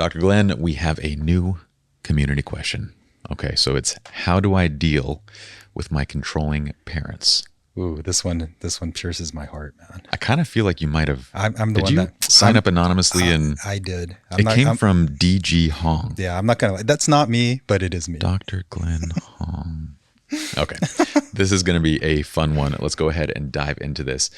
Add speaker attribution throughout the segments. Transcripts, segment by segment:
Speaker 1: Dr. Glenn, we have a new community question. Okay, so it's how do I deal with my controlling parents?
Speaker 2: Ooh, this one pierces my heart, man.
Speaker 1: I kind of feel like you might have.
Speaker 2: I'm the
Speaker 1: Did
Speaker 2: one
Speaker 1: you
Speaker 2: that
Speaker 1: sign up anonymously? And
Speaker 2: I did.
Speaker 1: it came from DG Hong.
Speaker 2: Yeah, I'm not gonna. That's not me, but it is me.
Speaker 1: Dr. Glenn Hong. Okay, this is going to be a fun one. Let's go ahead and dive into this.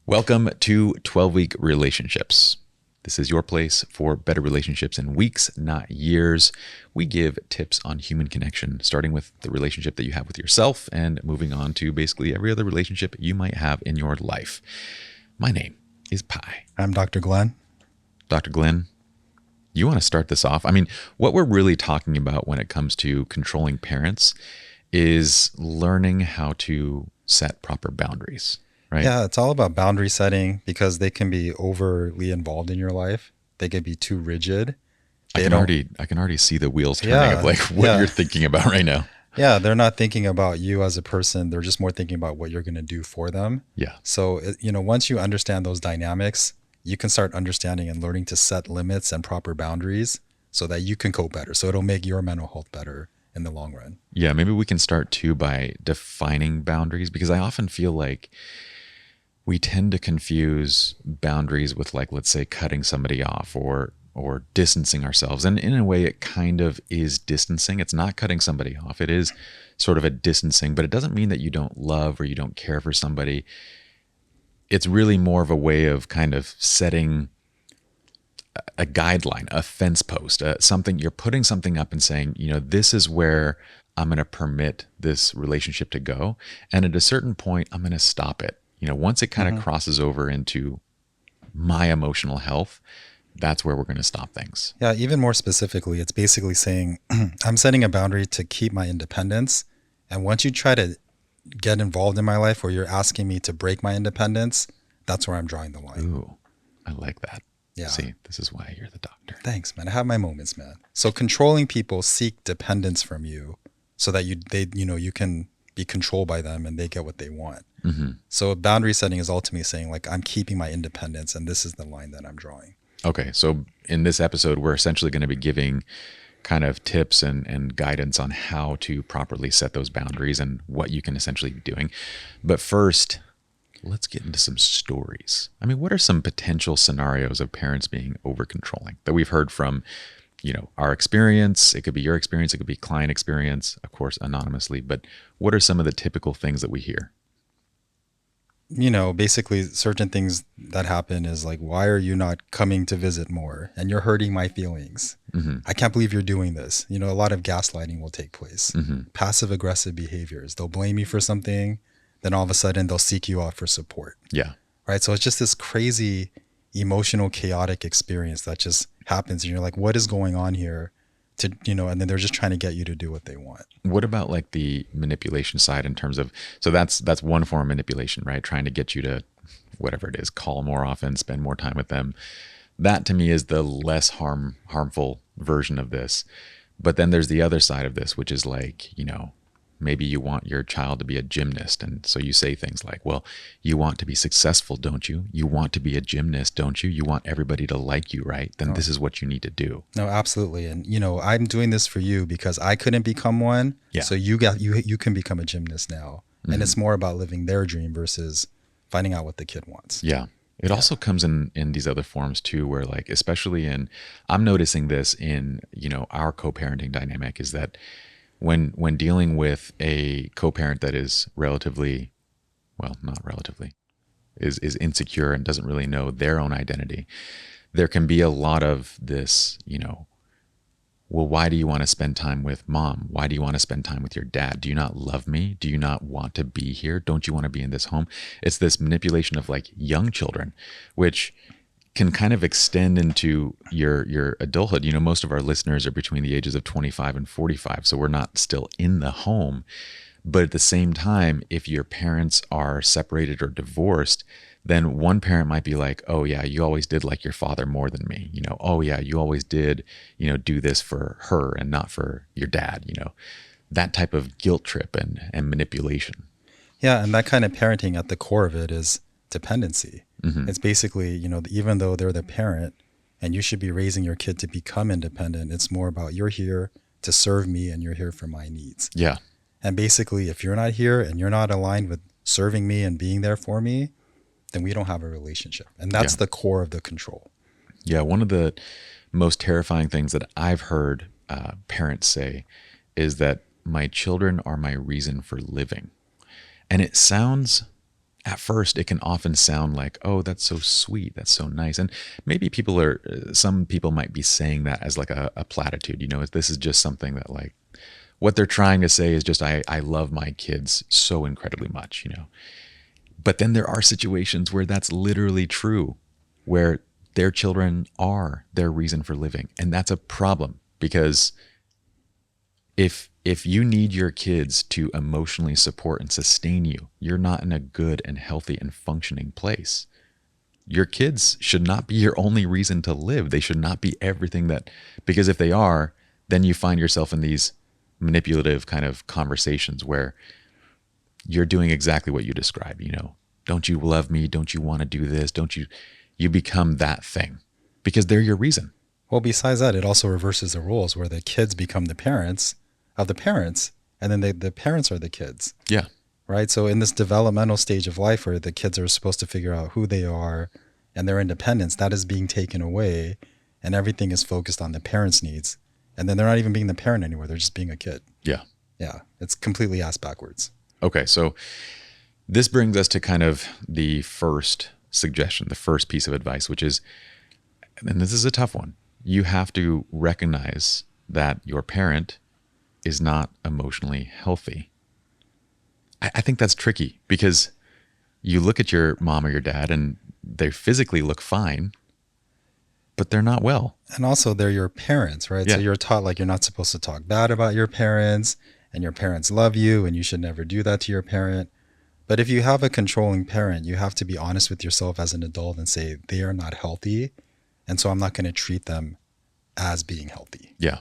Speaker 1: Welcome to 12-Week Relationships. This is your place for better relationships in weeks, not years. We give tips on human connection, starting with the relationship that you have with yourself and moving on to basically every other relationship you might have in your life. My name is Pye.
Speaker 2: I'm Dr. Glenn.
Speaker 1: Dr. Glenn, you want to start this off? I mean, what we're really talking about when it comes to controlling parents is learning how to set proper boundaries. Right?
Speaker 2: Yeah, it's all about boundary setting because they can be overly involved in your life. They can be too rigid.
Speaker 1: I can already see the wheels turning of like what you're thinking about right now.
Speaker 2: Yeah, they're not thinking about you as a person. They're just more thinking about what you're going to do for them.
Speaker 1: Yeah.
Speaker 2: So, once you understand those dynamics, you can start understanding and learning to set limits and proper boundaries so that you can cope better. So it'll make your mental health better in the long run.
Speaker 1: Yeah, maybe we can start too by defining boundaries, because I often feel like we tend to confuse boundaries with, like, let's say cutting somebody off or distancing ourselves. And in a way, it kind of is distancing. It's not cutting somebody off. It is sort of a distancing, but it doesn't mean that you don't love or you don't care for somebody. It's really more of a way of kind of setting a guideline, a fence post, something. You're putting something up and saying, this is where I'm going to permit this relationship to go. And at a certain point, I'm going to stop it. Once it kind of crosses over into my emotional health, that's where we're going to stop things.
Speaker 2: Yeah, even more specifically, it's basically saying, I'm setting a boundary to keep my independence. And once you try to get involved in my life or you're asking me to break my independence, that's where I'm drawing the line.
Speaker 1: Ooh, I like that.
Speaker 2: Yeah.
Speaker 1: See, this is why you're the doctor.
Speaker 2: Thanks, man. I have my moments, man. So controlling people seek dependence from you so that you can be controlled by them and they get what they want.
Speaker 1: Mm-hmm.
Speaker 2: So boundary setting is ultimately saying, like, I'm keeping my independence and this is the line that I'm drawing.
Speaker 1: Okay. So in this episode, we're essentially going to be giving kind of tips and guidance on how to properly set those boundaries and what you can essentially be doing. But first, let's get into some stories. I mean, what are some potential scenarios of parents being over controlling that we've heard from, our experience? It could be your experience. It could be client experience, of course, anonymously. But what are some of the typical things that we hear?
Speaker 2: Basically certain things that happen is like, why are you not coming to visit more? And you're hurting my feelings.
Speaker 1: Mm-hmm.
Speaker 2: I can't believe you're doing this. A lot of gaslighting will take place.
Speaker 1: Mm-hmm.
Speaker 2: Passive aggressive behaviors. They'll blame you for something. Then all of a sudden they'll seek you out for support.
Speaker 1: Yeah.
Speaker 2: Right. So it's just this crazy, emotional, chaotic experience that just happens. And you're like, what is going on here? And then they're just trying to get you to do what they want.
Speaker 1: What about like the manipulation side in terms of, so that's one form of manipulation, right? Trying to get you to, whatever it is, call more often, spend more time with them. That to me is the less harmful version of this. But then there's the other side of this, which is like, maybe you want your child to be a gymnast. And so you say things like, well, you want to be successful, don't you? You want to be a gymnast, don't you? You want everybody to like you, right? Then this is what you need to do.
Speaker 2: No, absolutely. And, I'm doing this for you because I couldn't become one.
Speaker 1: Yeah.
Speaker 2: So you can become a gymnast now. Mm-hmm. And it's more about living their dream versus finding out what the kid wants.
Speaker 1: Yeah. It also comes in these other forms too, where like, especially I'm noticing this in, our co-parenting dynamic is that when dealing with a co-parent that is is insecure and doesn't really know their own identity, there can be a lot of this, well, why do you want to spend time with mom? Why do you want to spend time with your dad? Do you not love me? Do you not want to be here? Don't you want to be in this home? It's this manipulation of like young children, which can kind of extend into your adulthood. Most of our listeners are between the ages of 25 and 45, so we're not still in the home. But at the same time, if your parents are separated or divorced, then one parent might be like, oh yeah, you always did like your father more than me. Oh yeah, you always did, do this for her and not for your dad, that type of guilt trip and manipulation.
Speaker 2: Yeah. And that kind of parenting at the core of it is dependency.
Speaker 1: Mm-hmm.
Speaker 2: It's basically, even though they're the parent and you should be raising your kid to become independent. It's more about you're here to serve me and you're here for my needs.
Speaker 1: Yeah.
Speaker 2: And basically, if you're not here and you're not aligned with serving me and being there for me, then we don't have a relationship. And that's the core of the control.
Speaker 1: Yeah. One of the most terrifying things that I've heard parents say is that my children are my reason for living. And it sounds, at first, it can often sound like, oh, that's so sweet. That's so nice. And maybe some people might be saying that as like a platitude, you know, this is just something that like, what they're trying to say is just, I love my kids so incredibly much, you know. But then there are situations where that's literally true, where their children are their reason for living. And that's a problem, because if you need your kids to emotionally support and sustain you, you're not in a good and healthy and functioning place. Your kids should not be your only reason to live. They should not be everything because if they are, then you find yourself in these manipulative kind of conversations where you're doing exactly what you described, you know, don't you love me? Don't you want to do this? You become that thing because they're your reason.
Speaker 2: Well, besides that, it also reverses the roles where the kids become the parents of the parents, and then the parents are the kids.
Speaker 1: Yeah.
Speaker 2: Right? So in this developmental stage of life where the kids are supposed to figure out who they are and their independence, that is being taken away, and everything is focused on the parents' needs. And then they're not even being the parent anymore. They're just being a kid.
Speaker 1: Yeah.
Speaker 2: Yeah. It's completely ass backwards.
Speaker 1: Okay. So this brings us to kind of the first suggestion, the first piece of advice, which is, and this is a tough one, you have to recognize that your parent is not emotionally healthy. I think that's tricky because you look at your mom or your dad and they physically look fine, but they're not well.
Speaker 2: And also they're your parents, right?
Speaker 1: Yeah.
Speaker 2: So you're taught like you're not supposed to talk bad about your parents, and your parents love you and you should never do that to your parent. But if you have a controlling parent, you have to be honest with yourself as an adult and say they are not healthy, and so I'm not going to treat them as being healthy.
Speaker 1: Yeah.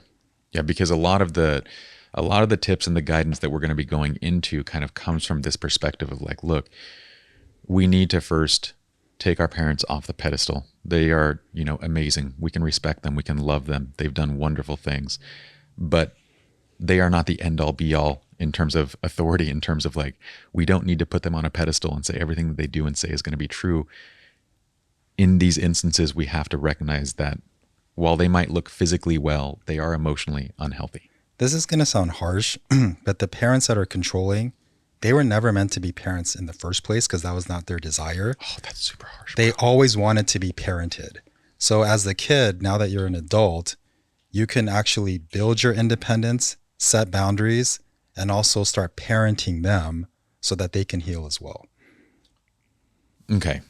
Speaker 1: Yeah, because a lot of the tips and the guidance that we're going to be going into kind of comes from this perspective of like, look, we need to first take our parents off the pedestal. They are, you know, amazing. We can respect them. We can love them. They've done wonderful things, but they are not the end all be all in terms of authority, in terms of like, we don't need to put them on a pedestal and say everything that they do and say is going to be true. In these instances, we have to recognize that while they might look physically well, they are emotionally unhealthy.
Speaker 2: This is going to sound harsh, but the parents that are controlling, they were never meant to be parents in the first place because that was not their desire.
Speaker 1: Oh, that's super harsh.
Speaker 2: They always wanted to be parented. So as the kid, now that you're an adult, you can actually build your independence, set boundaries, and also start parenting them so that they can heal as well.
Speaker 1: Okay.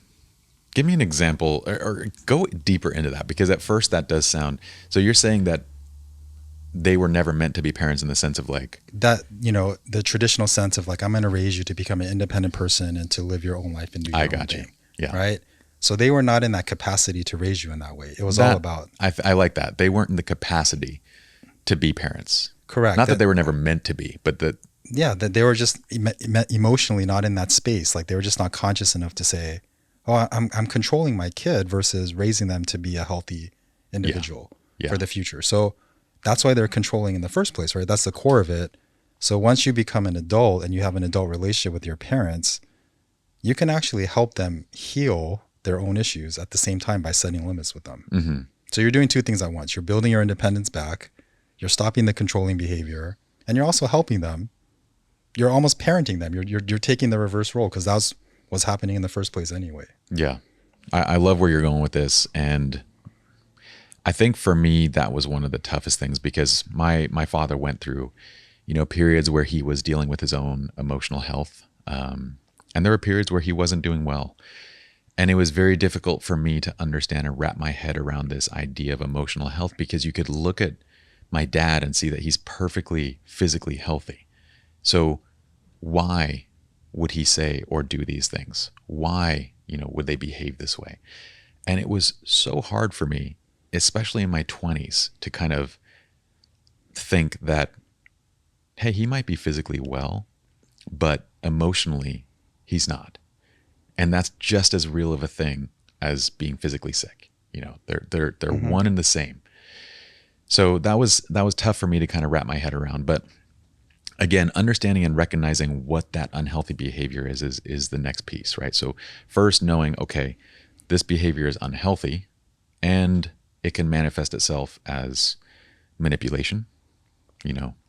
Speaker 1: Give me an example or go deeper into that, because at first that does sound, so you're saying that they were never meant to be parents in the sense of like
Speaker 2: that, you know, the traditional sense of like, I'm going to raise you to become an independent person and to live your own life and do your own thing.
Speaker 1: Yeah.
Speaker 2: Right. So they were not in that capacity to raise you in that way. It was all about.
Speaker 1: I like that. They weren't in the capacity to be parents.
Speaker 2: Correct.
Speaker 1: Not that they were never meant to be, but that.
Speaker 2: Yeah. That they were just emotionally not in that space. Like they were just not conscious enough to say, oh, I'm controlling my kid versus raising them to be a healthy individual for the future. So that's why they're controlling in the first place, right? That's the core of it. So once you become an adult and you have an adult relationship with your parents, you can actually help them heal their own issues at the same time by setting limits with them.
Speaker 1: Mm-hmm.
Speaker 2: So you're doing two things at once. You're building your independence back, you're stopping the controlling behavior, and you're also helping them. You're almost parenting them. You're taking the reverse role because that's what's happening in the first place anyway.
Speaker 1: Yeah. I love where you're going with this. And I think for me, that was one of the toughest things because my father went through, you know, periods where he was dealing with his own emotional health. And there were periods where he wasn't doing well. And it was very difficult for me to understand and wrap my head around this idea of emotional health, because you could look at my dad and see that he's perfectly physically healthy. So why would he say or do these things? Why, you know, would they behave this way? And it was so hard for me, especially in my 20s, to kind of think that, hey, he might be physically well, but emotionally, he's not. And that's just as real of a thing as being physically sick. They're one and the same. So that was tough for me to kind of wrap my head around. But again, understanding and recognizing what that unhealthy behavior is the next piece, right? So first knowing, okay, this behavior is unhealthy and it can manifest itself as manipulation.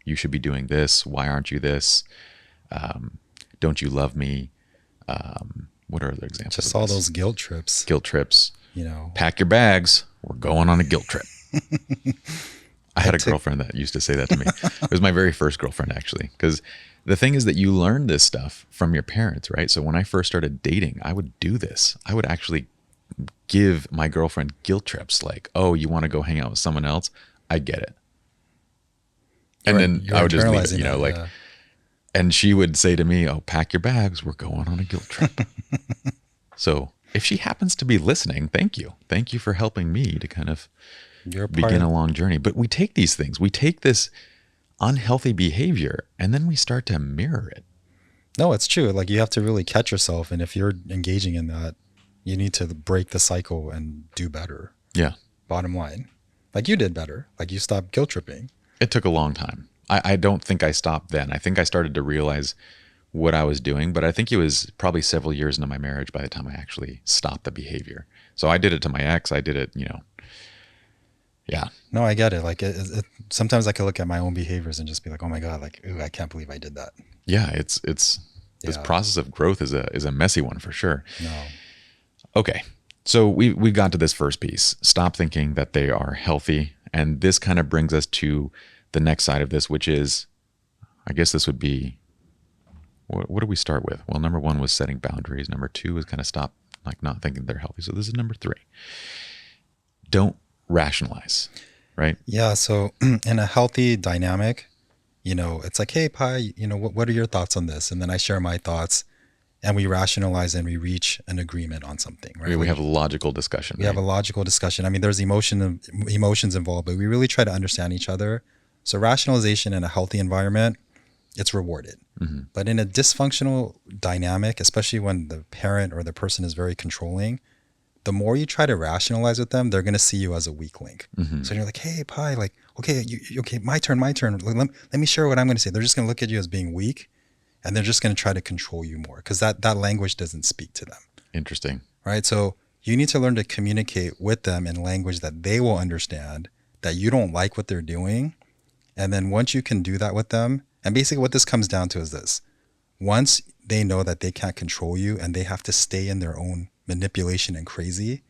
Speaker 1: You should be doing this. Why aren't you this? Don't you love me? What are other examples?
Speaker 2: Just all those guilt trips.
Speaker 1: Guilt trips. Pack your bags. We're going on a guilt trip. I had a girlfriend that used to say that to me. It was my very first girlfriend, actually. Because the thing is that you learn this stuff from your parents, right? So when I first started dating, I would do this. I would actually give my girlfriend guilt trips like, oh, you want to go hang out with someone else? I get it. And then I would just leave it, and she would say to me, oh, pack your bags. We're going on a guilt trip. So if she happens to be listening, thank you. Thank you for helping me to kind of begin a long journey. But we take these things, we take this unhealthy behavior, and then we start to mirror it.
Speaker 2: No, it's true. Like you have to really catch yourself. And if you're engaging in that, you need to break the cycle and do better.
Speaker 1: Yeah.
Speaker 2: Bottom line. Like you did better. Like you stopped guilt tripping.
Speaker 1: It took a long time. I don't think I stopped then. I think I started to realize what I was doing, but I think it was probably several years into my marriage by the time I actually stopped the behavior. So I did it to my ex. I did it, yeah.
Speaker 2: No, I get it. Like sometimes I can look at my own behaviors and just be like, oh my God, like, ooh, I can't believe I did that.
Speaker 1: Yeah. It's this process of growth is a messy one for sure.
Speaker 2: No.
Speaker 1: Okay. So we got to this first piece. Stop thinking that they are healthy. And this kind of brings us to the next side of this, which is, I guess this would be, what do we start with? Well, number 1 was setting boundaries. Number 2 is kind of stop, like not thinking they're healthy. So this is number 3. Don't rationalize, right?
Speaker 2: Yeah. So in a healthy dynamic, it's like, hey, Pye, what are your thoughts on this? And then I share my thoughts and we rationalize and we reach an agreement on something, right?
Speaker 1: We have a logical discussion.
Speaker 2: We have a logical discussion. I mean, there's emotions involved, but we really try to understand each other. So rationalization in a healthy environment, it's rewarded. Mm-hmm. But in a dysfunctional dynamic, especially when the parent or the person is very controlling, the more you try to rationalize with them, they're going to see you as a weak link. Mm-hmm. So you're like, hey, Pye, like, okay, okay, my turn. Let me share what I'm going to say. They're just going to look at you as being weak, and they're just going to try to control you more because that language doesn't speak to them.
Speaker 1: Interesting.
Speaker 2: Right? So you need to learn to communicate with them in language that they will understand, that you don't like what they're doing. And then once you can do that with them, and basically what this comes down to is this. Once they know that they can't control you and they have to stay in their own manipulation and crazy,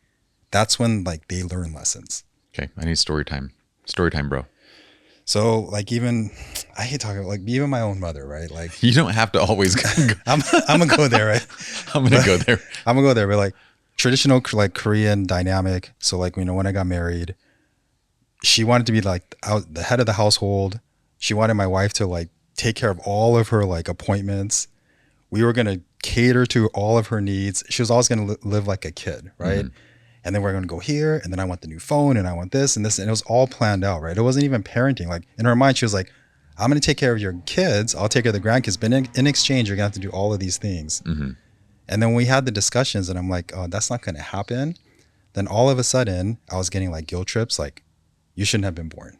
Speaker 2: that's when like they learn lessons.
Speaker 1: Okay. I need story time. Story time, bro.
Speaker 2: So like I hate talking about like even my own mother, right? Like
Speaker 1: you don't have to always go.
Speaker 2: I'm gonna go there, right?
Speaker 1: I'm gonna go there.
Speaker 2: I'm gonna go there, but like traditional like Korean dynamic. So like, when I got married, she wanted to be like the head of the household. She wanted my wife to like take care of all of her like appointments. We were going to cater to all of her needs. She was always going to live like a kid, right? Mm-hmm. And then we're going to go here, and then I want the new phone, and I want this and this, and it was all planned out, right? It wasn't even parenting. Like in her mind, she was like, I'm going to take care of your kids. I'll take care of the grandkids, but in exchange, you're going to have to do all of these things. Mm-hmm. And then we had the discussions, and I'm like, oh, that's not going to happen. Then all of a sudden, I was getting like guilt trips, like, you shouldn't have been born.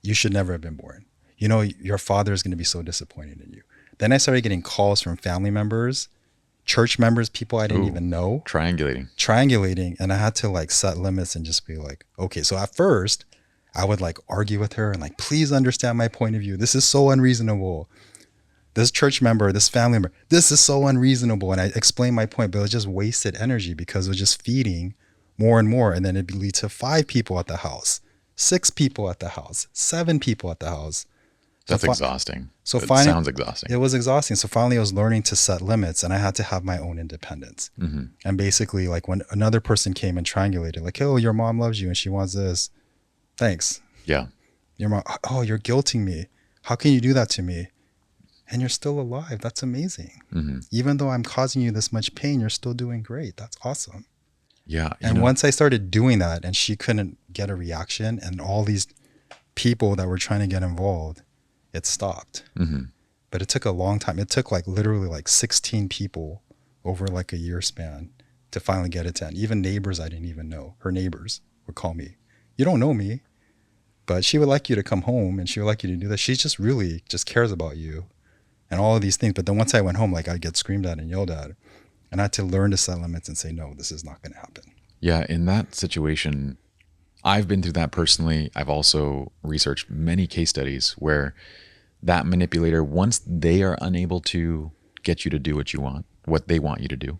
Speaker 2: You should never have been born. Your father is going to be so disappointed in you. Then I started getting calls from family members, church members, people I didn't even know. Triangulating. And I had to like set limits and just be like, okay. So at first I would like argue with her and like, please understand my point of view. This is so unreasonable. This church member, this family member, this is so unreasonable. And I explained my point, but it was just wasted energy because it was just feeding more and more. And then it'd lead to 5 people at the house, 6 people at the house, 7 people at the house.
Speaker 1: That's exhausting.
Speaker 2: So
Speaker 1: finally, sounds exhausting.
Speaker 2: It was exhausting. So finally I was learning to set limits and I had to have my own independence. Mm-hmm. And basically like when another person came and triangulated, like, oh, your mom loves you and she wants this. Thanks.
Speaker 1: Yeah.
Speaker 2: Your mom, oh, you're guilting me. How can you do that to me? And you're still alive. That's amazing. Mm-hmm. Even though I'm causing you this much pain, you're still doing great. That's awesome.
Speaker 1: Yeah.
Speaker 2: And once I started doing that and she couldn't get a reaction and all these people that were trying to get involved, it stopped. Mm-hmm. But it took a long time. It took like literally like 16 people over like a year span to finally get it to end. Even neighbors I didn't even know, her neighbors would call me. You don't know me, but she would like you to come home and she would like you to do that. She just really just cares about you and all of these things. But then once I went home, like I'd get screamed at and yelled at. And I had to learn to set limits and say, no, this is not going to happen.
Speaker 1: Yeah, in that situation, I've been through that personally. I've also researched many case studies where that manipulator, once they are unable to get you to do what they want you to do,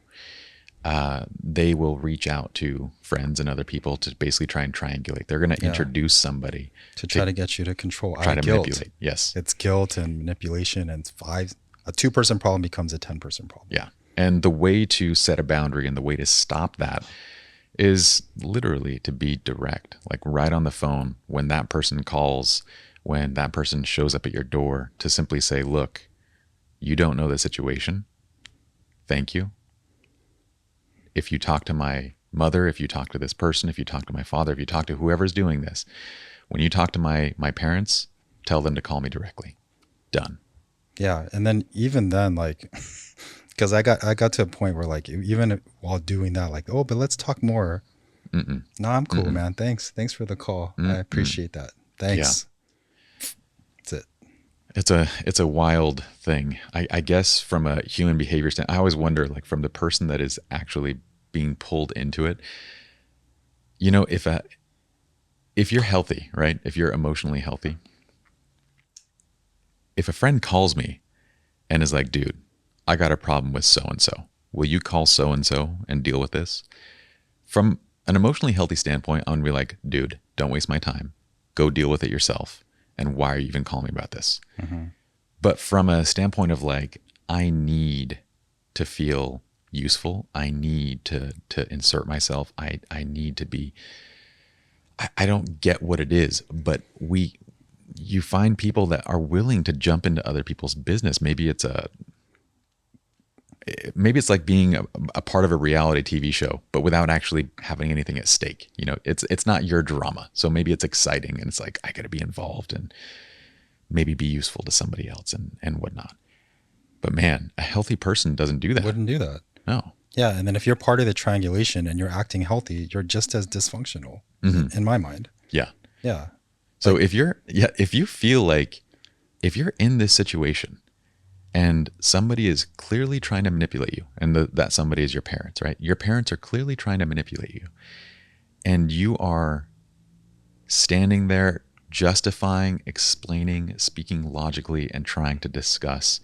Speaker 1: they will reach out to friends and other people to basically try and triangulate. They're going to introduce somebody
Speaker 2: to try to get you to control.
Speaker 1: Try to manipulate. Yes.
Speaker 2: It's guilt and manipulation, and a 2-person problem becomes a 10-person problem.
Speaker 1: Yeah. And the way to set a boundary and the way to stop that is literally to be direct, like right on the phone when that person calls, when that person shows up at your door, to simply say, look, you don't know the situation. Thank you. If you talk to my mother, if you talk to this person, if you talk to my father, if you talk to whoever's doing this, when you talk to my parents, tell them to call me directly. Done.
Speaker 2: Yeah. And then even then, like, because I got to a point where, like, even while doing that, like, oh, but let's talk more.
Speaker 1: Mm-mm.
Speaker 2: No, I'm cool,
Speaker 1: Mm-mm.
Speaker 2: man. Thanks for the call. I appreciate that. Thanks. Yeah. That's it.
Speaker 1: It's a wild thing. I guess from a human behavior standpoint, I always wonder, like, from the person that is actually being pulled into it, you know, if you're healthy, right? If you're emotionally healthy, if a friend calls me and is like, dude, I got a problem with so-and-so. Will you call so-and-so and deal with this? From an emotionally healthy standpoint, I'm going to be like, dude, don't waste my time. Go deal with it yourself. And why are you even calling me about this?
Speaker 2: Mm-hmm.
Speaker 1: But from a standpoint of, like, I need to feel useful. I need to insert myself. I need to be, I don't get what it is, but you find people that are willing to jump into other people's business. Maybe it's like being a part of a reality TV show, but without actually having anything at stake. You know, it's not your drama. So maybe it's exciting and it's like, I got to be involved and maybe be useful to somebody else and whatnot. But man, a healthy person doesn't do that.
Speaker 2: Wouldn't do that.
Speaker 1: No.
Speaker 2: Yeah. And then if you're part of the triangulation and you're acting healthy, you're just as dysfunctional in my mind.
Speaker 1: Yeah.
Speaker 2: Yeah.
Speaker 1: So if you feel like, if you're in this situation and somebody is clearly trying to manipulate you, and that somebody is your parents, right? Your parents are clearly trying to manipulate you, and you are standing there justifying, explaining, speaking logically, and trying to discuss,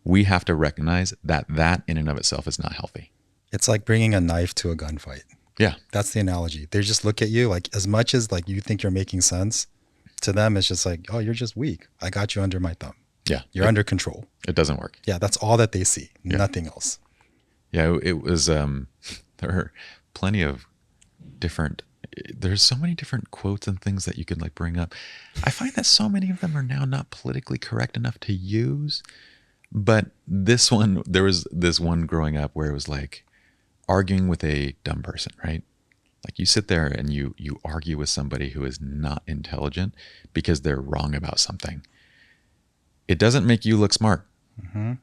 Speaker 1: we have to recognize that in and of itself is not healthy.
Speaker 2: It's like bringing a knife to a gunfight.
Speaker 1: Yeah.
Speaker 2: That's the analogy. They just look at you like, as much as like you think you're making sense, to them it's just like, oh, you're just weak. I got you under my thumb.
Speaker 1: Yeah.
Speaker 2: You're under control.
Speaker 1: It doesn't work.
Speaker 2: Yeah. That's all that they see. Yeah. Nothing else.
Speaker 1: Yeah. It was, there are plenty of different, there's so many different quotes and things that you could, like, bring up. I find that so many of them are now not politically correct enough to use. But this one, there was this one growing up where it was like arguing with a dumb person, right? Like, you sit there and you argue with somebody who is not intelligent because they're wrong about something. It doesn't make you look smart.
Speaker 2: Mm-hmm.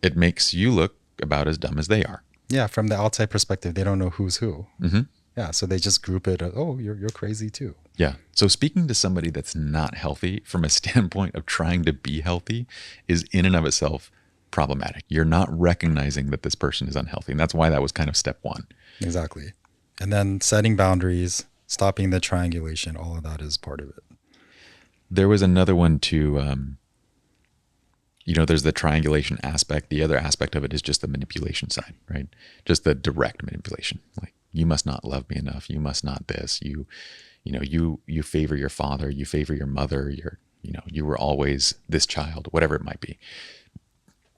Speaker 1: It makes you look about as dumb as they are.
Speaker 2: Yeah. From the outside perspective, they don't know who's who.
Speaker 1: Mm-hmm.
Speaker 2: Yeah. So they just group it. Oh, you're crazy too.
Speaker 1: Yeah. So speaking to somebody that's not healthy from a standpoint of trying to be healthy is in and of itself problematic. You're not recognizing that this person is unhealthy. And that's why that was kind of step one. Exactly.
Speaker 2: And then setting boundaries, stopping the triangulation, all of that is part of it.
Speaker 1: There was another one too. There's the triangulation aspect. The other aspect of it is just the manipulation side, right? Just the direct manipulation. Like, you must not love me enough. You must not this. You favor your father. You favor your mother. You were always this child, whatever it might be.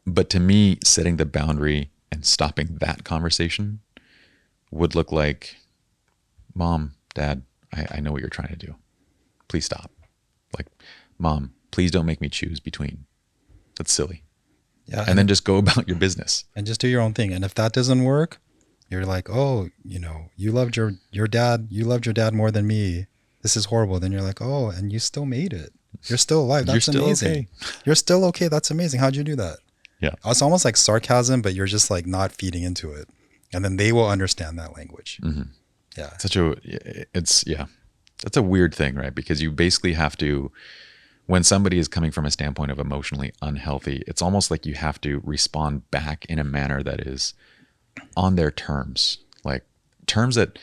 Speaker 1: But to me, setting the boundary and stopping that conversation would look like, Mom, Dad, I know what you're trying to do. Please stop. Like, Mom, please don't make me choose between. That's silly. Yeah. And then just go about your business.
Speaker 2: And just do your own thing. And if that doesn't work, you're like, oh, you loved your dad. You loved your dad more than me. This is horrible. Then you're like, oh, and you still made it. You're still alive. That's
Speaker 1: you're still
Speaker 2: amazing.
Speaker 1: Okay.
Speaker 2: You're still okay. That's amazing. How'd you do that?
Speaker 1: Yeah.
Speaker 2: It's almost like sarcasm, but you're just like not feeding into it. And then they will understand that language. Yeah.
Speaker 1: That's a weird thing, right? Because you basically have to, when somebody is coming from a standpoint of emotionally unhealthy, it's almost like you have to respond back in a manner that is on their terms, like terms that,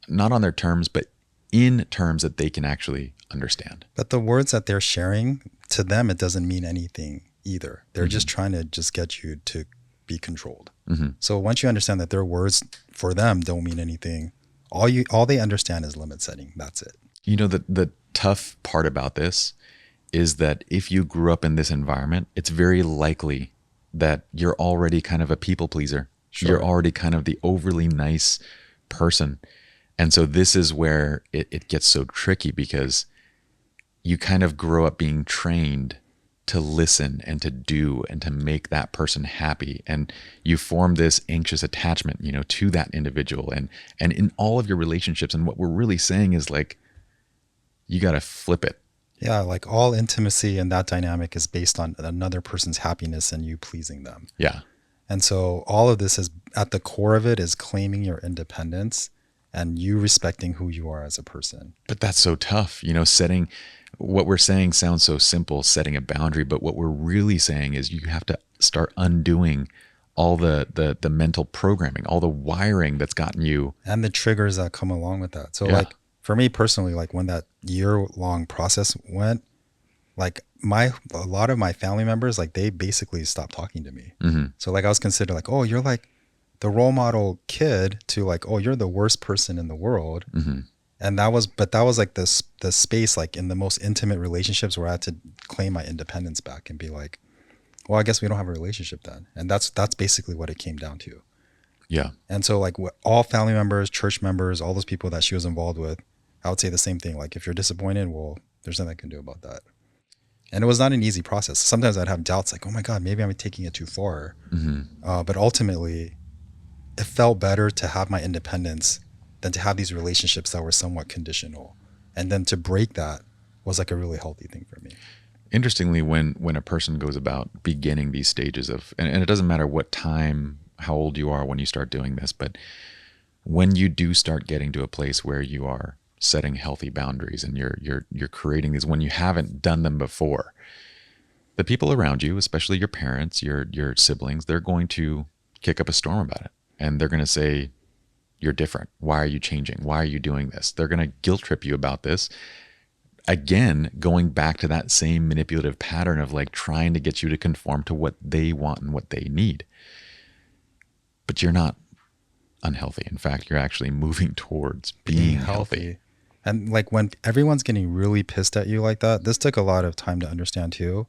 Speaker 1: not on their terms, but in terms that they can actually understand.
Speaker 2: But the words that they're sharing, to them, it doesn't mean anything either. They're just trying to just get you to be controlled. So once you understand that their words for them don't mean anything, all they understand is limit setting. That's it.
Speaker 1: You know, the tough part about this is that if you grew up in this environment, it's very likely that you're already kind of a people pleaser.
Speaker 2: Sure.
Speaker 1: You're already kind of the overly nice person. And so this is where it gets so tricky, because you kind of grow up being trained to listen and to do and to make that person happy. And you form this anxious attachment, you know, to that individual. And in all of your relationships, and what we're really saying is like, you got to flip it.
Speaker 2: Yeah, like all intimacy in that dynamic is based on another person's happiness and you pleasing them.
Speaker 1: Yeah.
Speaker 2: And so all of this is, at the core of it, is claiming your independence and you respecting who you are as a person.
Speaker 1: But that's so tough, you know, setting, what we're saying sounds so simple, setting a boundary, but what we're really saying is you have to start undoing all the mental programming, all the wiring that's gotten you.
Speaker 2: And the triggers that come along with that. So
Speaker 1: Yeah.
Speaker 2: like for me personally, like when that year-long process went, like a lot of my family members, like they basically stopped talking to me. So like I was considered like, oh, you're like the role model kid, to like, oh, you're the worst person in the world. And that was like the space, like in the most intimate relationships, where I had to claim my independence back and be like, well, I guess we don't have a relationship then. And that's basically what it came down to.
Speaker 1: Yeah.
Speaker 2: And so like all family members, church members, all those people that she was involved with, I would say the same thing. Like if you're disappointed, well, there's nothing I can do about that. And it was not an easy process. Sometimes I'd have doubts like, oh my God, maybe I'm taking it too far. But ultimately, it felt better to have my independence than to have these relationships that were somewhat conditional. And then to break that was like a really healthy thing for me.
Speaker 1: Interestingly, when a person goes about beginning these stages of, and it doesn't matter what time, how old you are when you start doing this, but when you do start getting to a place where you are setting healthy boundaries and you're creating these when you haven't done them before, the people around you, especially your parents, your siblings, they're going to kick up a storm about it. And they're going to say, you're different. Why are you changing? Why are you doing this? They're going to guilt trip you about this. Again, going back to that same manipulative pattern of like trying to get you to conform to what they want and what they need. But you're not unhealthy. In fact, you're actually moving towards being healthy.
Speaker 2: And like when everyone's getting really pissed at you like that, this took a lot of time to understand too,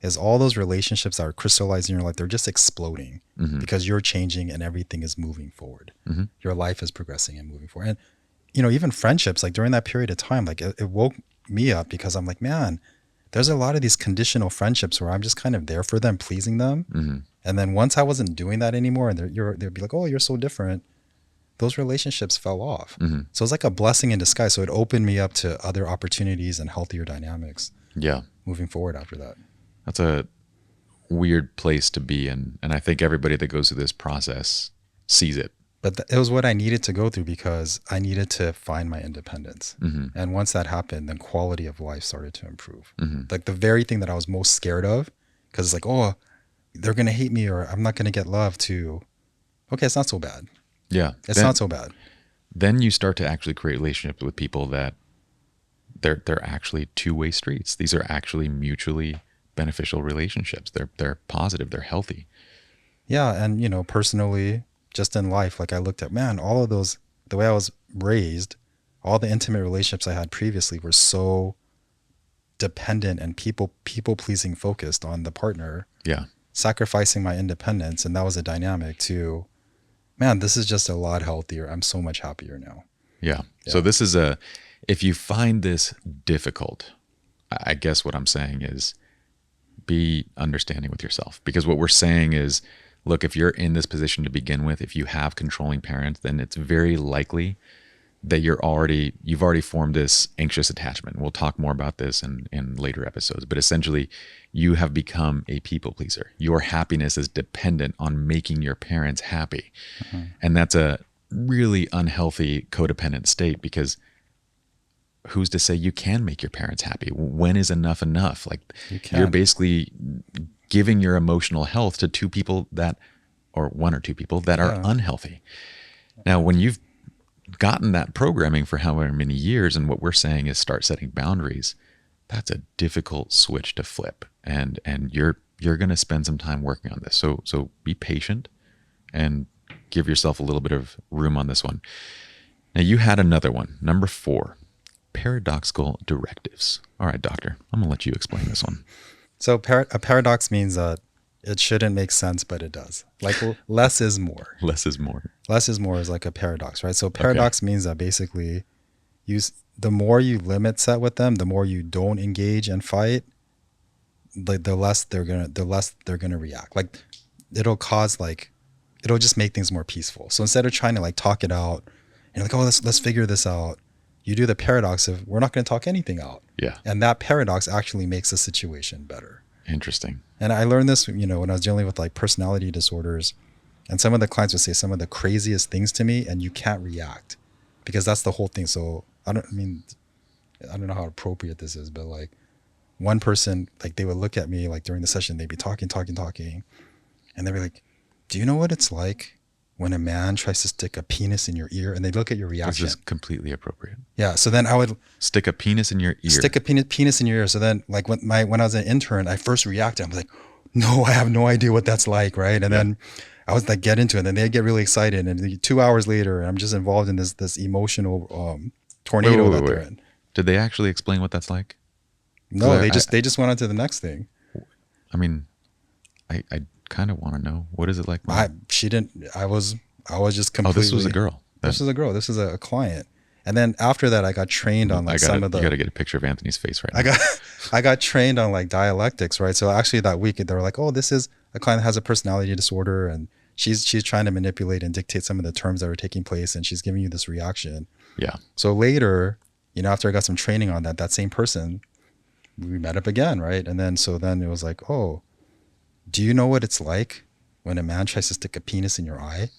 Speaker 2: is all those relationships that are crystallizing in your life, they're just exploding because you're changing and everything is moving forward. Your life is progressing and moving forward. And, you know, even friendships, like during that period of time, like it woke me up, because I'm like, man, there's a lot of these conditional friendships where I'm just kind of there for them, pleasing them. And then once I wasn't doing that anymore, and they'd be like, oh, you're so different, those relationships fell off. So it's like a blessing in disguise. So it opened me up to other opportunities and healthier dynamics.
Speaker 1: Yeah.
Speaker 2: Moving forward after that.
Speaker 1: That's a weird place to be in. And I think everybody that goes through this process sees it.
Speaker 2: But it was what I needed to go through, because I needed to find my independence. And once that happened, then quality of life started to improve. Like the very thing that I was most scared of, because it's like, oh, they're going to hate me or I'm not going to get love, to, okay, it's not so bad.
Speaker 1: Yeah.
Speaker 2: It's not so bad.
Speaker 1: Then you start to actually create relationships with people that they're actually two-way streets. These are actually mutually beneficial relationships. They're positive, they're healthy.
Speaker 2: Yeah. And, you know, personally, just in life, like I looked at, man, all of those, the way I was raised, all the intimate relationships I had previously were so dependent and people pleasing focused on the partner.
Speaker 1: Yeah.
Speaker 2: Sacrificing my independence. And that was a dynamic to, man, this is just a lot healthier. I'm so much happier now.
Speaker 1: Yeah. So this is if you find this difficult, I guess what I'm saying is be understanding with yourself, because what we're saying is, look, if you're in this position to begin with, if you have controlling parents, then it's very likely that you've already formed this anxious attachment. We'll talk more about this in later episodes, but essentially you have become a people pleaser. Your happiness is dependent on making your parents happy. And that's a really unhealthy codependent state, because who's to say you can make your parents happy? When is enough enough? Like, you're basically giving your emotional health to two people or one or two people that are unhealthy. Now, when you've gotten that programming for however many years, and what we're saying is start setting boundaries, that's a difficult switch to flip. And you're going to spend some time working on this. So be patient and give yourself a little bit of room on this one. Now, you had another one, number 4, paradoxical directives. All right, doctor, I'm going to let you explain this one.
Speaker 2: So a paradox means it shouldn't make sense, but it does. Like, less is more.
Speaker 1: Less is more.
Speaker 2: Less is more is like a paradox, right? So paradox means that basically the more you limit set with them, the more you don't engage and fight, the less they're gonna react. Like, it'll just make things more peaceful. So instead of trying to like talk it out and like, oh, let's figure this out, you do the paradox of, we're not going to talk anything out.
Speaker 1: Yeah.
Speaker 2: And that paradox actually makes the situation better.
Speaker 1: Interesting.
Speaker 2: And I learned this, when I was dealing with like personality disorders, and some of the clients would say some of the craziest things to me, and you can't react because that's the whole thing. So I don't know how appropriate this is, but like, one person, like, they would look at me like during the session, they'd be talking, and they'd be like, do you know what it's like when a man tries to stick a penis in your ear? And they'd look at your reaction.
Speaker 1: This is completely appropriate.
Speaker 2: Yeah. So then I would
Speaker 1: stick a penis in your ear.
Speaker 2: Stick a penis in your ear. So then, like, when I was an intern, I first reacted. I was like, no, I have no idea what that's like, right? And then I was like, get into it. And then they'd get really excited. And 2 hours later, I'm just involved in this emotional tornado that they're in.
Speaker 1: Did they actually explain what that's like?
Speaker 2: No, they just went on to the next thing.
Speaker 1: I mean, I kind of want to know, what is it like?
Speaker 2: She didn't. I was just completely.
Speaker 1: Oh, this was a girl.
Speaker 2: This was a girl. This is a client. And then after that, I got trained on some of the.
Speaker 1: You got to get a picture of Anthony's face right now.
Speaker 2: I got trained on like dialectics, right? So actually that week they were like, oh, this is a client that has a personality disorder, and she's trying to manipulate and dictate some of the terms that are taking place, and she's giving you this reaction.
Speaker 1: Yeah.
Speaker 2: So later, after I got some training on that same person, we met up again, right? And then it was like, oh, do you know what it's like when a man tries to stick a penis in your eye?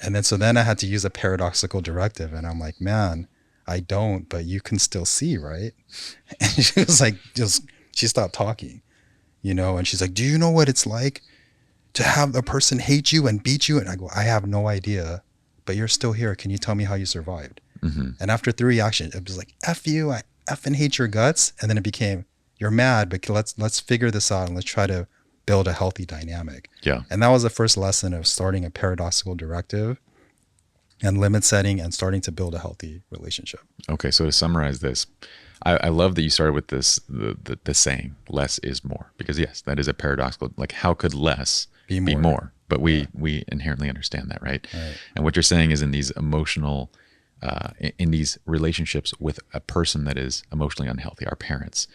Speaker 2: And then I had to use a paradoxical directive, and I'm like, man, I don't, but you can still see, right? And she was like, she stopped talking, and she's like, do you know what it's like to have a person hate you and beat you? And I go, I have no idea, but you're still here. Can you tell me how you survived? Mm-hmm. And after 3 reactions, it was like, F you, I effing hate your guts. And then it became, you're mad, but let's figure this out and let's try to build a healthy dynamic.
Speaker 1: Yeah.
Speaker 2: And that was the first lesson of starting a paradoxical directive and limit setting and starting to build a healthy relationship.
Speaker 1: Okay. So to summarize this, I love that you started with this, the saying, less is more, because yes, that is a paradoxical, like, how could less be more? But we inherently understand that, right? And what you're saying is, in these emotional, in these relationships with a person that is emotionally unhealthy, our parents,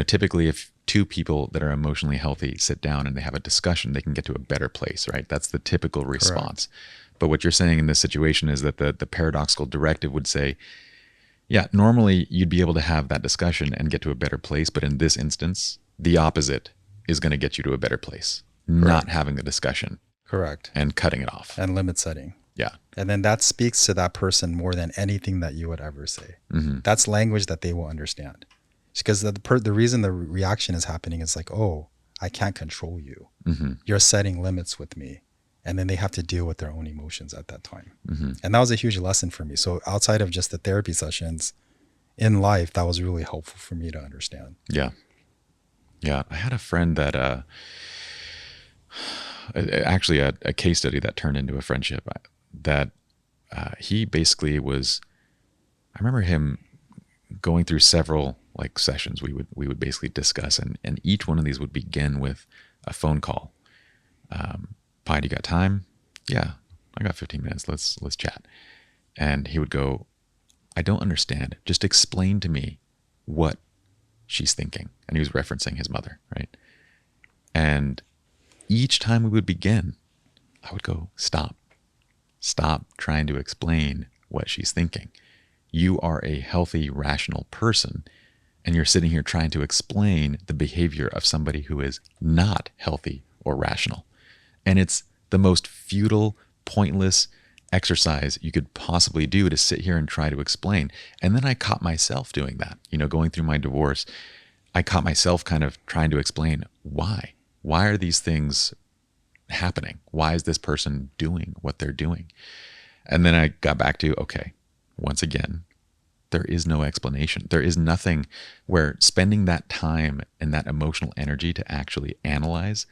Speaker 1: typically if two people that are emotionally healthy sit down and they have a discussion, they can get to a better place, right? That's the typical response. Correct. But what you're saying in this situation is that the paradoxical directive would say, yeah, normally you'd be able to have that discussion and get to a better place, but in this instance, the opposite is going to get you to a better place. Correct. Not having the discussion.
Speaker 2: Correct.
Speaker 1: And cutting it off.
Speaker 2: And limit setting.
Speaker 1: Yeah.
Speaker 2: And then that speaks to that person more than anything that you would ever say. Mm-hmm. That's language that they will understand. Because the reason the reaction is happening is like, oh, I can't control you. Mm-hmm. You're setting limits with me. And then they have to deal with their own emotions at that time. Mm-hmm. And that was a huge lesson for me. So outside of just the therapy sessions, in life, that was really helpful for me to understand.
Speaker 1: Yeah. Yeah. I had a friend that, actually a case study that turned into a friendship, that he basically was, I remember him going through several like sessions we would basically discuss, and each one of these would begin with a phone call. Pye, do you got time? Yeah, I got 15 minutes. Let's chat. And he would go, I don't understand. Just explain to me what she's thinking. And he was referencing his mother, right? And each time we would begin, I would go, stop trying to explain what she's thinking. You are a healthy, rational person, and you're sitting here trying to explain the behavior of somebody who is not healthy or rational. And it's the most futile, pointless exercise you could possibly do to sit here and try to explain. And then I caught myself doing that, going through my divorce. I caught myself kind of trying to explain why. Why are these things happening? Why is this person doing what they're doing? And then I got back to, okay, once again, there is no explanation. There is nothing where spending that time and that emotional energy to actually analyze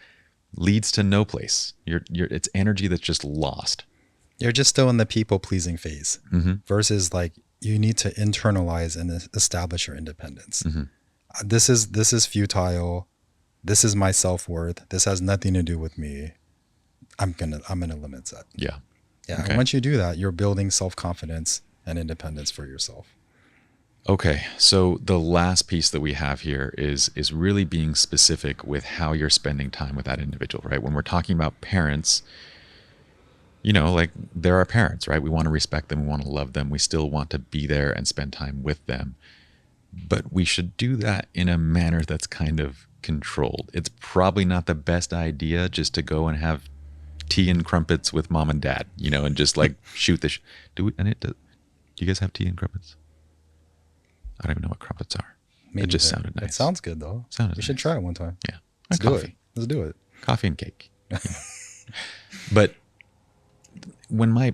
Speaker 1: leads to no place. It's energy that's just lost.
Speaker 2: You're just still in the people-pleasing phase versus like you need to internalize and establish your independence. This is futile. This is my self-worth. This has nothing to do with me. I'm gonna limit that.
Speaker 1: Yeah.
Speaker 2: Yeah.
Speaker 1: Okay.
Speaker 2: And once you do that, you're building self-confidence and independence for yourself.
Speaker 1: Okay, so the last piece that we have here is really being specific with how you're spending time with that individual, right? When we're talking about parents, like they're our parents, right? We want to respect them, we want to love them, we still want to be there and spend time with them. But we should do that in a manner that's kind of controlled. It's probably not the best idea just to go and have tea and crumpets with mom and dad, and just like shoot the do you guys have tea and crumpets? I don't even know what crumpets are.
Speaker 2: Maybe
Speaker 1: it just sounded nice.
Speaker 2: It sounds good though. We should try it one time.
Speaker 1: Yeah.
Speaker 2: Let's do it. Let's do it.
Speaker 1: Coffee and cake. But when my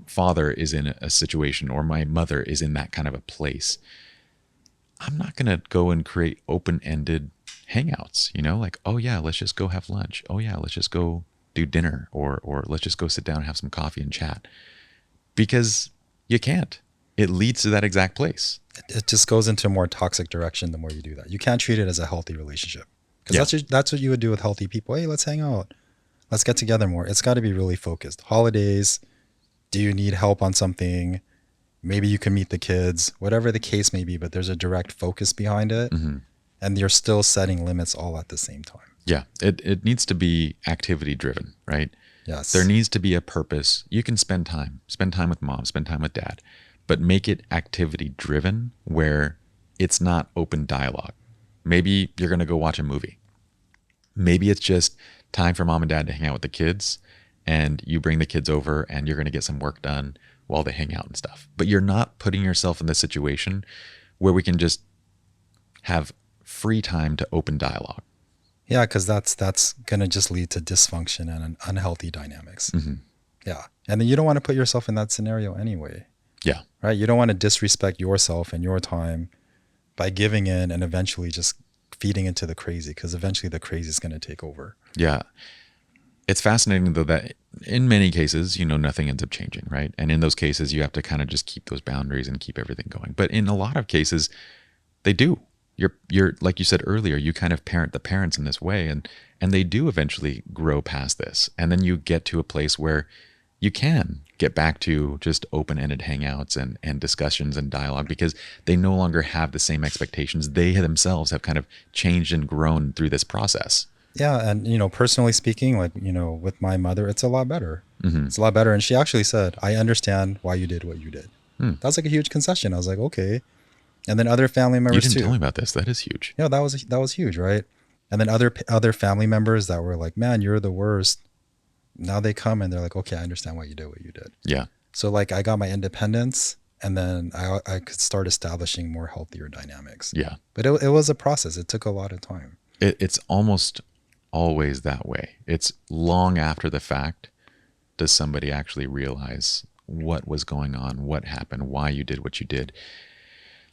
Speaker 1: father is in a situation or my mother is in that kind of a place, I'm not going to go and create open-ended hangouts, like, oh yeah, let's just go have lunch. Oh yeah, let's just go do dinner or let's just go sit down and have some coffee and chat. Because you can't. It leads to that exact place.
Speaker 2: It just goes into a more toxic direction the more you do that. You can't treat it as a healthy relationship. Because that's what you would do with healthy people. Hey, let's hang out. Let's get together more. It's got to be really focused. Holidays, do you need help on something? Maybe you can meet the kids, whatever the case may be, but there's a direct focus behind it. And you're still setting limits all at the same time.
Speaker 1: Yeah, it needs to be activity driven, right?
Speaker 2: Yes.
Speaker 1: There needs to be a purpose. You can spend time with mom, spend time with dad, but make it activity driven where it's not open dialogue. Maybe you're going to go watch a movie. Maybe it's just time for mom and dad to hang out with the kids and you bring the kids over and you're going to get some work done while they hang out and stuff. But you're not putting yourself in this situation where we can just have free time to open dialogue.
Speaker 2: Yeah, because that's going to just lead to dysfunction and unhealthy dynamics. Yeah. And then you don't want to put yourself in that scenario anyway.
Speaker 1: Yeah.
Speaker 2: Right? You don't want to disrespect yourself and your time by giving in and eventually just feeding into the crazy, because eventually the crazy is going to take over.
Speaker 1: Yeah. It's fascinating though that in many cases, nothing ends up changing, right? And in those cases, you have to kind of just keep those boundaries and keep everything going. But in a lot of cases, they do. You're like you said earlier, you kind of parent the parents in this way, and they do eventually grow past this. And then you get to a place where you can get back to just open-ended hangouts and discussions and dialogue because they no longer have the same expectations. They themselves have kind of changed and grown through this process.
Speaker 2: Yeah. And, personally speaking, like, with my mother, it's a lot better. It's a lot better. And she actually said, I understand why you did what you did. That was like a huge concession. I was like, okay. And then other family members too.
Speaker 1: You didn't tell me about this. That is huge.
Speaker 2: Yeah, that was huge, right? And then other family members that were like, man, you're the worst. Now they come and they're like, okay, I understand why you did what you did.
Speaker 1: Yeah.
Speaker 2: So like I got my independence and then I could start establishing more healthier dynamics.
Speaker 1: Yeah.
Speaker 2: But it was a process. It took a lot of time.
Speaker 1: It's almost always that way. It's long after the fact does somebody actually realize what was going on, what happened, why you did what you did.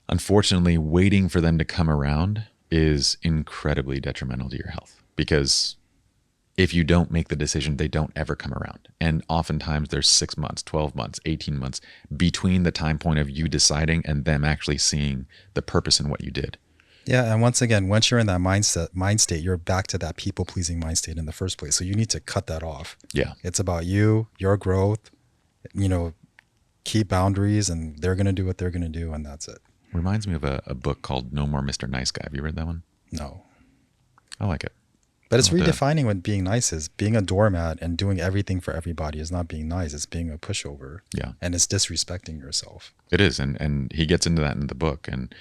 Speaker 1: Unfortunately, waiting for them to come around is incredibly detrimental to your health because if you don't make the decision, they don't ever come around. And oftentimes there's 6 months, 12 months, 18 months between the time point of you deciding and them actually seeing the purpose in what you did.
Speaker 2: Yeah. And once again, once you're in that mind state, you're back to that people-pleasing mind state in the first place. So you need to cut that off.
Speaker 1: Yeah.
Speaker 2: It's about you, your growth, keep boundaries, and they're going to do what they're going to do. And that's it.
Speaker 1: Reminds me of a book called No More Mr. Nice Guy. Have you read that one?
Speaker 2: No.
Speaker 1: I like it.
Speaker 2: But it's
Speaker 1: We'll have to-
Speaker 2: redefining what being nice is. Being a doormat and doing everything for everybody is not being nice. It's being a pushover.
Speaker 1: Yeah.
Speaker 2: And it's disrespecting yourself.
Speaker 1: It is, and he gets into that in the book, and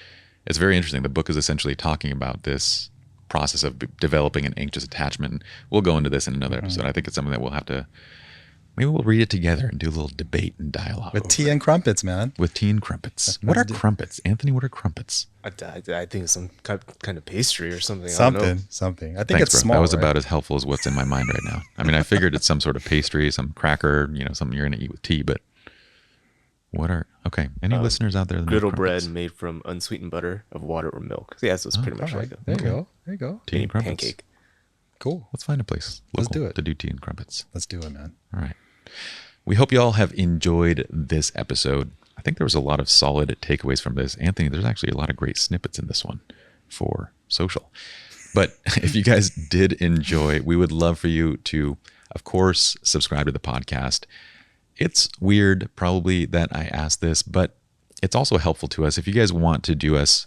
Speaker 1: it's very interesting. The book is essentially talking about this process of developing an anxious attachment. And we'll go into this in another episode. I think it's something that we'll have to, maybe we'll read it together and do a little debate and dialogue
Speaker 2: With
Speaker 1: over
Speaker 2: tea
Speaker 1: it.
Speaker 2: and crumpets, man.
Speaker 1: With tea and crumpets. What are crumpets, Anthony? What are crumpets?
Speaker 3: I think it's some kind of pastry or something. I don't know.
Speaker 2: Something. I think
Speaker 1: Thanks,
Speaker 2: it's
Speaker 1: bro.
Speaker 2: small.
Speaker 1: That was
Speaker 2: right?
Speaker 1: about as helpful as what's in my mind right now. I mean, I figured it's some sort of pastry, some cracker, something you're going to eat with tea, but what are, okay, any listeners out there that know
Speaker 3: Griddle
Speaker 1: crumpets?
Speaker 3: bread made from unsweetened butter of water or milk. Yeah, so it's pretty much
Speaker 2: All
Speaker 3: like
Speaker 2: right.
Speaker 3: a
Speaker 2: There you go. There you go.
Speaker 1: Tea
Speaker 3: mini
Speaker 1: and crumpets.
Speaker 3: pancake.
Speaker 2: Cool.
Speaker 1: Let's find a place
Speaker 2: Let's
Speaker 1: local
Speaker 2: do it.
Speaker 1: to do tea and crumpets.
Speaker 2: Let's do it, man.
Speaker 1: All right. We hope you all have enjoyed this episode. I think there was a lot of solid takeaways from this. Anthony, there's actually a lot of great snippets in this one for social. But if you guys did enjoy, we would love for you to, of course, subscribe to the podcast. It's weird probably that I asked this, but it's also helpful to us. If you guys want to do us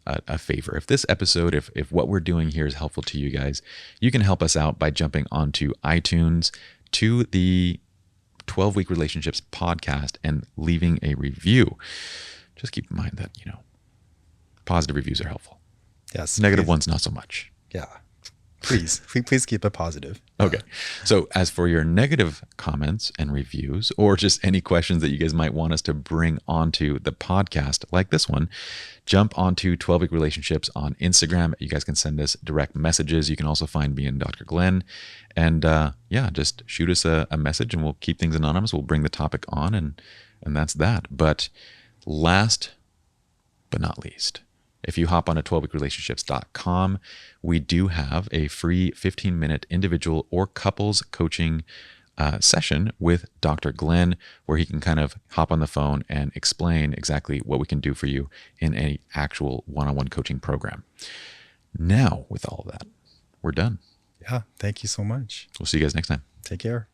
Speaker 1: a favor, if this episode, if what we're doing here is helpful to you guys, you can help us out by jumping onto iTunes to the 12-Week Relationships podcast and leaving a review. Just keep in mind that, positive reviews are helpful.
Speaker 2: Yes.
Speaker 1: Negative
Speaker 2: please.
Speaker 1: ones, not so much.
Speaker 2: Yeah. Please keep it positive.
Speaker 1: Okay. So as for your negative comments and reviews, or just any questions that you guys might want us to bring onto the podcast, like this one, jump onto 12-Week Relationships on Instagram. You guys can send us direct messages. You can also find me and Dr. Glenn. And just shoot us a message and we'll keep things anonymous. We'll bring the topic on and that's that. But last but not least, if you hop on to 12weekrelationships.com, we do have a free 15-minute individual or couples coaching session with Dr. Glenn, where he can kind of hop on the phone and explain exactly what we can do for you in an actual one-on-one coaching program. Now, with all of that, we're done.
Speaker 2: Yeah. Thank you so much.
Speaker 1: We'll see you guys next time.
Speaker 2: Take care.